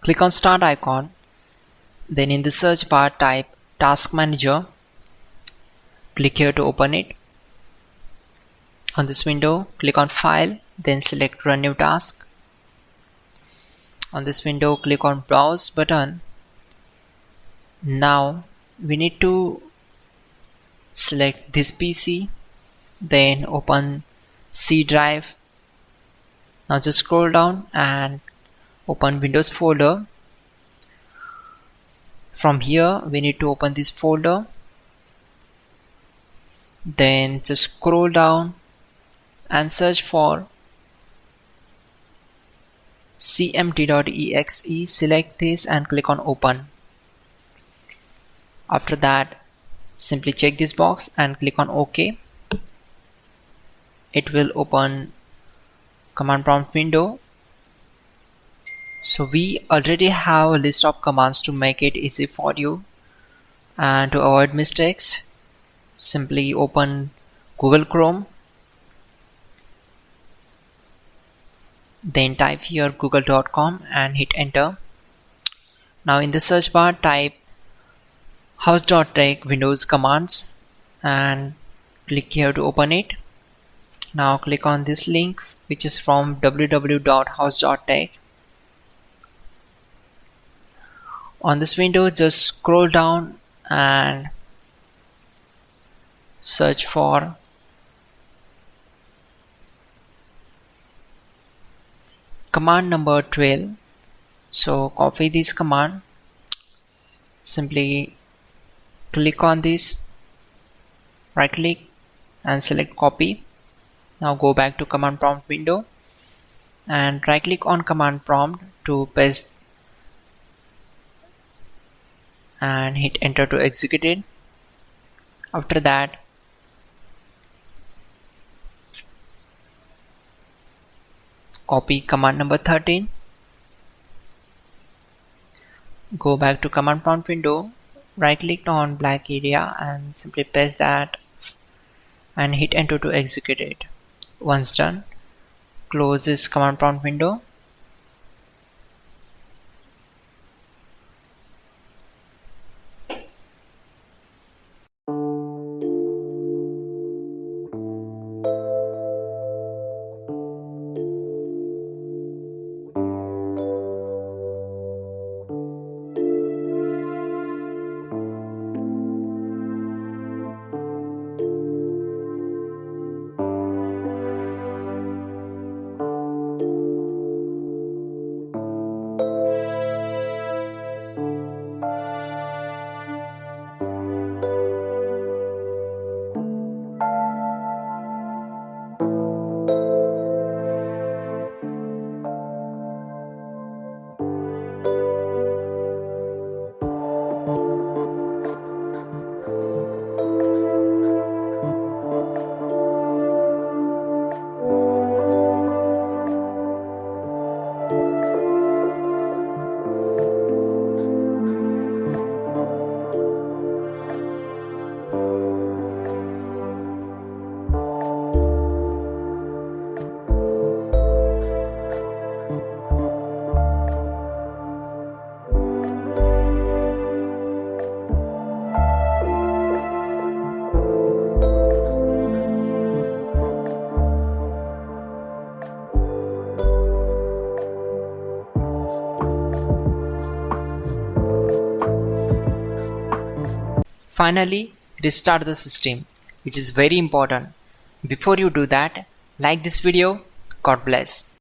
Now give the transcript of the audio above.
Click on Start icon. Then in the search bar type Task Manager. Click here to open it. On this window, click on File, then select Run New Task. On this window, click on Browse button. Now we need to select this PC, then open C drive. Now just scroll down and open Windows folder. From here we need to open this folder, then just scroll down and search for cmd.exe. Select this and click on open. After that, simply check this box and click on OK. It will open command prompt window. So we already have a list of commands to make it easy for you, and to avoid mistakes, simply open Google Chrome, then type here google.com and hit enter. Now in the search bar type hows.tech Windows commands and click here to open it. Now click on this link, which is from www.hows.tech. On this window, just scroll down and search for command number 12. So copy this command, simply click on this, right click and select copy. Now go back to command prompt window and right click on command prompt to paste and hit enter to execute it. After that, copy command number 13, go back to command prompt window, right click on black area and simply paste that and hit enter to execute it. Once done, close this command prompt window. Finally, restart the system, which is very important. Before you do that, like this video. God bless.